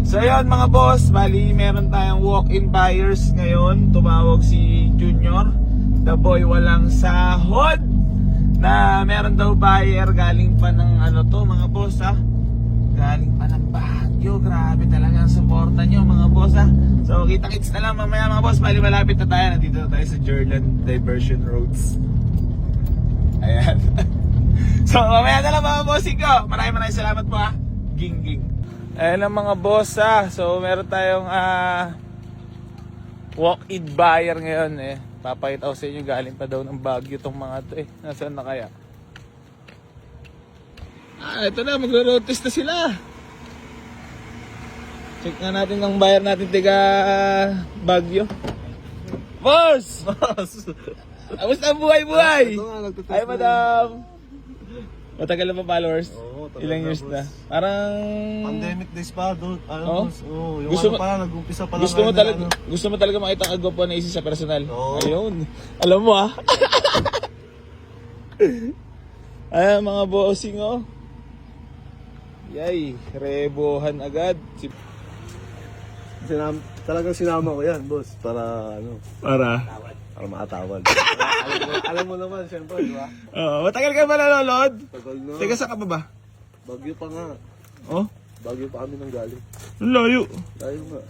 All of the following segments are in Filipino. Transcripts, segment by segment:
So yun mga boss, bali meron tayong walk-in buyers ngayon. Tumawag si Junior, the boy walang sahod, na meron daw buyer galing pa ng ano to mga boss ha. Galing pa ng Baguio. Grabe talaga ang suporta nyo mga boss ha. So kita-kits na lang mamaya mga boss. Bali malapit na tayo. Nandito na tayo sa Jordan Diversion Roads. Ayan. So mamaya na lang mga bossing ko. Maraming salamat po ha. Ging. Ayan ang mga boss ha. So meron tayong walk-in buyer ngayon eh. Papakita ko sa inyo, galing pa daw ng Baguio tong mga to eh. Nasaan na kaya? Ito na, magro-road test na sila. Check na natin ang buyer natin tiga Baguio. Boss! Kamusta ang buhay-buhay? Ay madam! Matagal na pa followers? Oo, tagal Ilang na, years boss. na? Parang... Pandemic days pa doon. Oh? Yung Gusto ano mo- pa lang, nag-umpisa pa lang. Gusto mo talaga makita ang agwapo na isi sa personal? Oo. Ayun. Alam mo ah. Ayan mga bossing oh. Yay, rebohan agad. Talagang sinama ko yan, boss. Para ano, Para? para makatawad. alam mo naman, siyempre, di ba? Matagal ka ba nanonood? Tagal na. Teka, saan ka pa ba? Bagyo pa nga. Oh, Bagyo pa kami nang galing. ang layo. Tayo nga.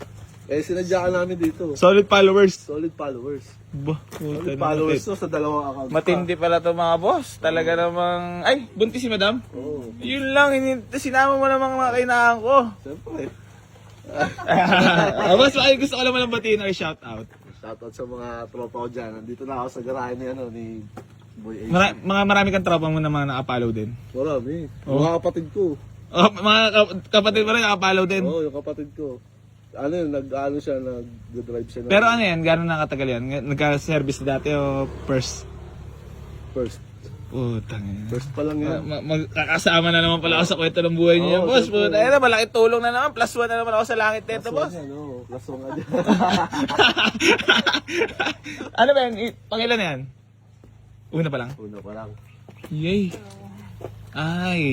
Eh, sinadya ka namin dito. Solid followers. Solid followers. Bah, Solid followers to sa dalawang account. Matindi pala to mga boss. Talaga namang... Ay, buntis si madam? Oo. Yun lang, sinama mo namang mga kainahan ko. Siyempre. Boss, ay, gusto ko lang malang batiin or shout out. Shoutout sa mga tropa ko dyan. Nandito na ako sa garahe ni, ni Boy AC. Marami kang tropa mo na mga naka-follow din. Marami. Oh. Mga kapatid ko. Oh, mga kapatid mo rin naka-follow din. Oo, yung kapatid ko. Ano yun, nag-drive siya. Pero ano yan, gano'n nakatagal yan? Nagka-service dati o first? First. Tangin. First pa lang yan. Magkakasama na naman pala ako sa kwento ng buhay niyo, Oo, boss. siyempre. Ayun na, malaking tulong na naman. +1 na naman ako sa langit nito, boss. Yan, oo. Class 1 nga dyan. Ano ba yan? Pangilan na yan? Una pa lang? Una pa lang. Yay. Ay.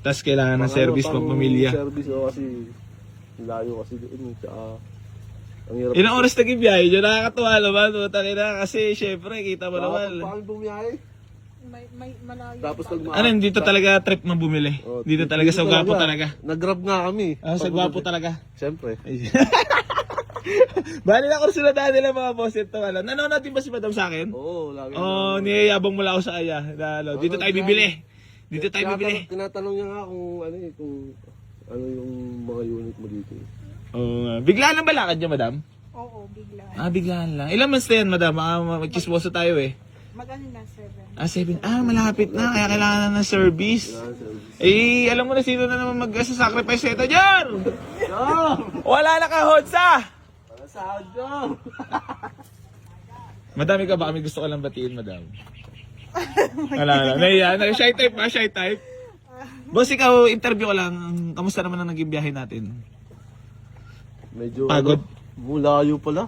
Tapos kailangan ng service pang pamilya. Service, kasi layo kasi doon. Tsaka, ang hirap. Ilang oras nag-ibiyahe dyan? Nakakatuwa naman. Tangin na. Kasi syempre, kita mo naman. Paano bumiyahe? May malayo. Tapos Ano, dito talaga trip mo bumili? Oh, Dito talaga sa gwapo talaga. Nag-grab nga kami. Sa gwapo talaga. Siyempre. Bali na ko sila dati lang mga boss ito. Nanonood din ba si madam sa akin? Oo, lagi. Niyayabang mula ako sa aya. Dito tayo bibili. Dito tayo bibili. Tinatanong niya nga kung ano yung mga unit mo dito. Biglaan lang ba lakad niyo, madam? Oo, bigla. Biglaan lang. Ilang months na yan, madam? Magkismoso tayo eh. Magano na 7. 7. Malapit na. Kaya kailangan na ng service. Alam mo na sino na naman mag-sacrifice ito dyan. Wala na ka, Hodsa! Sahod ko! Madami ka ba kami gusto ko lang batiin, madam? Wala. Shy type ba? Shy type? Boss, ikaw, interview ko lang. Kamusta naman ang naging biyahe natin? Medyo Pagod? Malayo pala.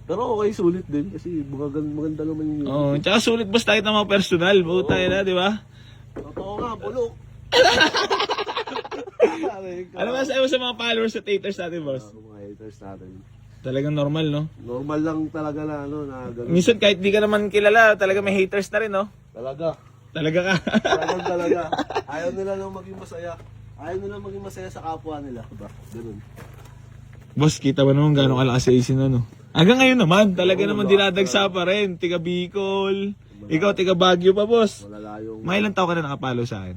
Pero okay, sulit din kasi maganda naman yung... Tsaka sulit boss tayo ng mga personal. Tayo na, di ba? Totoo nga, bulok. Ano ba sa'yo sa mga followers at haters natin, boss? Mga haters natin. Talagang normal, no? Normal lang talaga na na ganun. Minsan kahit di ka naman kilala, talaga may haters na rin, no? Talaga. Talaga ka. Talaga. Ayaw nila lang maging masaya. Ayaw nila maging masaya sa kapwa nila. Ba? Ganun. Boss, kita mo naman gano'ng kalakas sa isin, no? Hanggang ngayon naman, talaga naman dinadagsa pa rin. Tiga Bicol. Ikaw, tiga Baguio pa, boss. Malalayong... May ilang taon ka na nakapalo sa akin?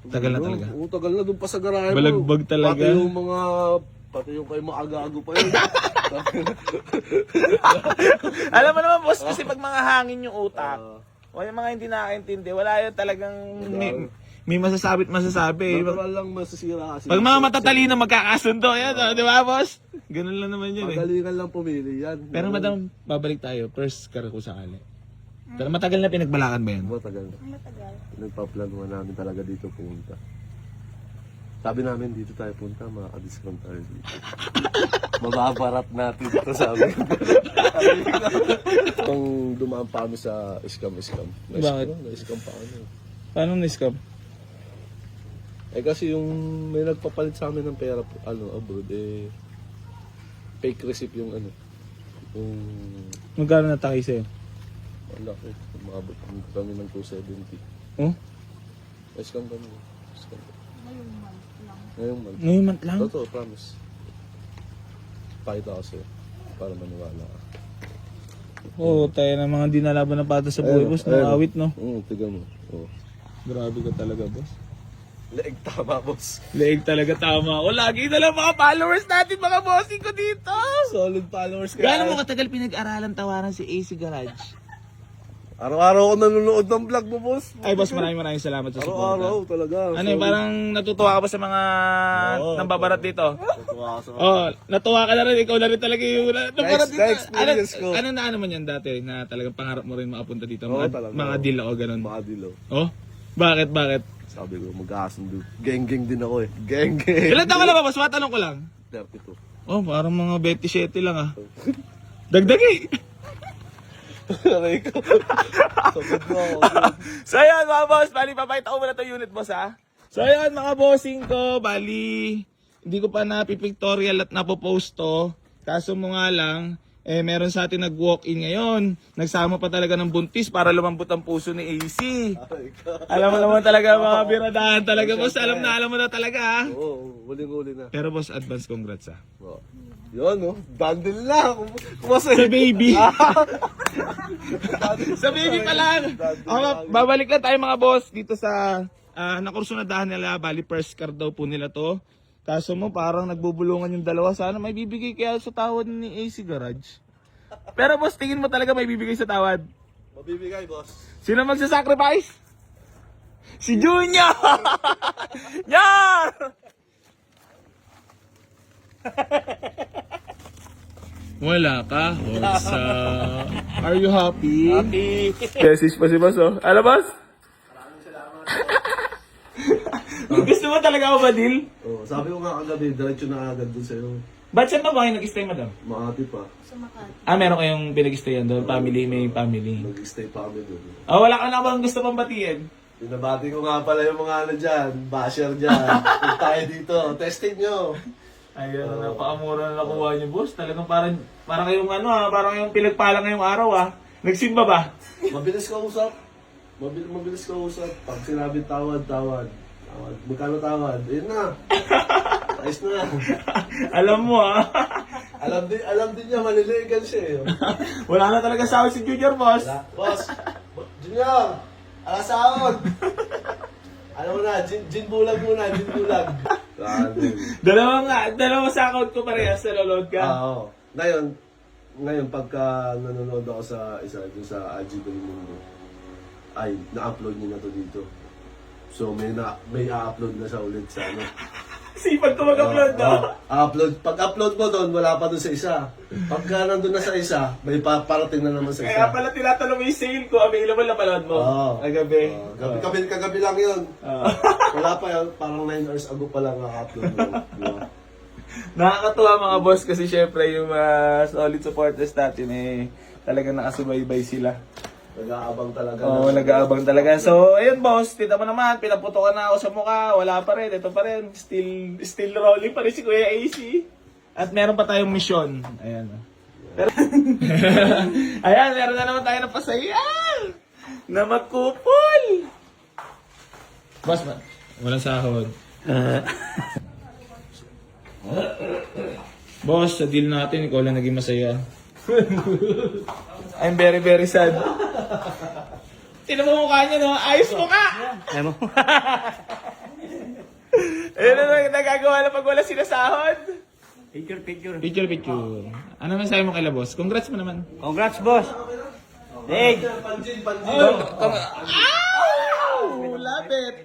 Tagal na talaga. Oo, tagal na. Doon pa sa garahe mo. Balagbag talaga. Pati yung kayo maaga-ago pa yun. Alam mo naman, boss, kasi pag mga hangin yung utak, o yung mga hindi nakakaintindi, wala yun talagang may masasabi. Natural lang masisira kasi. Pag mga matatalino magkakasundo, yan, di ba, boss? Ganun lang naman yun eh. Magalingan lang pumili yan. Pero madam, babalik tayo. First car ko sakali. Pero matagal na pinagbalakan ba yan? Matagal na. Matagal. Nagpaplanuhan namin talaga dito pumunta. Sabi namin dito tayo punta, makaka-discount tayo dito. Mababarat natin ito, sabi ko. Kung dumaan pa kami sa scam. Bakit? Na-scam pa kami. Paano na-scam? Eh kasi yung may nagpapalit sa amin ng pera abroad fake receipt yung yung Magkano nataki sa'yo? wala ko. Umabot kami ng 270. Oh? Scam kami. Scam. Ngayong month lang. Ngayong month. Ngayong month lang? Totoo, promise. Pakita ko sa'yo para maniwala ka. Oo, tayo ng mga dinalaban na pata sa buhay, boss. Nakawit, no? Tiga mo. Oh. Grabe ka talaga, boss. Leeg tama, boss. Leeg talaga tama ako. Lagi na lang mga followers natin, mga bossing ko dito. Solid followers ka. Gaano mo katagal pinag-aralan tawaran si AC Garage? Araw-araw ako nanonood ng vlog mo, boss. Ay, boss, maraming salamat sa suporta. Araw-araw talaga. Ano yun, parang natutuwa ka ba sa mga nambabarat dito? Natuwa ako sa Oh, natuwa ka na rin. Ikaw na rin talaga yung nambarat dito. Na-experience ko. Ano na man yan dati na talagang pangarap mo rin makapunta dito? Oo, Mga, talaga. mga deal ako, ganun. mga dilo. Oh? Bakit? Sabi ko, mag-aasundo. Geng-geng din ako eh. Geng-geng. Ilan taon ka lang ba, boss? Matanong ko lang. 32. Oh, parang mga 27 lang ah. Dagdag eh. Aray ko. Sabad mo ako. So ayan mga boss, bali papakita ko muna itong unit boss ha. So ayan mga bossing ko, bali hindi ko pa napipictorial at napopost to. Kaso mo nga lang, meron sa atin nag-walk-in ngayon. Nagsama pa talaga ng buntis para lumambot ang puso ni AC. Aray ko. Alam mo naman talaga mga biradahan talaga boss, alam mo na talaga ha. Oo, huling-huli na. Pero boss, advance congrats ha. Oo. Yun, no? Bundle na. Kumasa Sa baby. Sa baby pa lang. Babalik lang tayo mga boss dito sa nakursunadahan nila. Bali first car daw po nila to. Kaso mo parang nagbubulungan yung dalawa. Sana may bibigay kaya sa tawad ni AC Garage. Pero boss, tingin mo talaga may bibigay sa tawad? Mabibigay, boss. Sino magsasacrifice? Si Junior! Yar! Wala ka? Are you happy? Happy. Message pa si boss oh. Ano boss? Gusto mo talaga ako ba deal? Oh, sabi ko nga kagabi, diretso na agad dun sa'yo. Ba't saan pa ba kayo nag-stay madam? Makati pa. Sa Makati. Meron kayong pinag-stayan doon? Family, may family. Mag-stay pa kami dun. Wala ka na bang gusto pang batiin? Binabati ko nga pala yung mga dyan, basher dyan. Kung tayo dito, testing nyo. Ayun, napakamura na nakuha niyo boss. Talagang parang kayong parang kayong pinagpala ngayong araw Nagsimba ba? Mabilis ka usap. Mabilis ka usap. Pag sinabi tawad. Magkano tawad? Ayun na. Ayos na. Alam mo Alam din niya, maliligan siya eh. Wala na talaga sahod si Junior boss. Boss, Junior, ala sahod. Alam mo na, gin bulag muna, gin bulag. Dalawang sakot ko parehas sa loload ka. Oo. Ngayon, pagka nanonood ako sa dun sa IG Mundo, ay, na-upload niya na to dito. So, may a-upload na siya ulit sa Sipag ko mag-upload Pag-upload mo doon, wala pa doon sa isa. Pagka nandun na sa isa, may parating na naman sa isa. Kaya pala tinatanong mo yung sale ko, available na pala mo. Kagabi. Kagabi lang yun. Wala pa yun, parang 9 hours ago pa lang naka-upload mo. Diba? Nakakatuwa mga boss kasi syempre yung solid supporters natin talagang nakasubaybay sila. Nag-aabang talaga. Oo, nag-aabang talaga. So, ayun boss, kita mo naman, pinaputokan na ako sa mukha, wala pa rin, ito pa rin, still rolling pa rin si Kuya AC. At meron pa tayong mission. Ayan. Pero, ayan, meron na naman tayo ng pasaya na magkupol. Boss, walang sahod. Boss, sa deal natin, ikaw lang naging masaya. I'm very, very sad. Tinan mo mukha niya, no? Ayos mo ka! Ayun na nagagawa na pag wala sinasahod. Picture. Picture. Ano masabi mo kay boss? Congrats mo naman. Congrats, boss. Hey. Panjin. Lapit!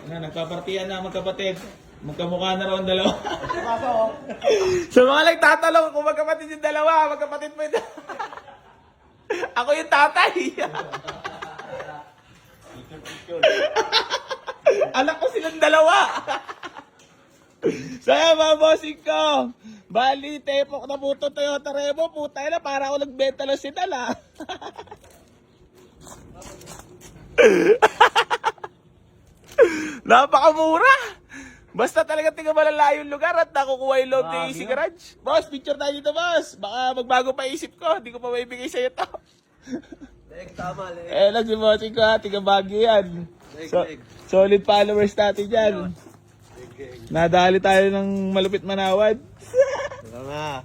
Nagpapartiyan na magkapatid. Magkamukha na raw ang dalawa. Sa mga nagtatanong kung magkapatid yung dalawa, magkapatid mo yung Ako yung tatay. Anak ko silang dalawa. Saya mga bossing ko. Bali, tepok na puto Toyota Revo. Putay na, para ako nagbenta lang sinala. Napakamura! Basta talaga tiga malalayo yung lugar at nakukuha yung loob ni AC Garage. Boss, picture tayo dito, boss. Baka magbago pa isip ko. Hindi ko pa maibigay sa'yo to. Tama, Lang si bossing ko ha. Tiga Baguio yan. Solid followers natin dyan. Nadali tayo ng malupit manawad. nga.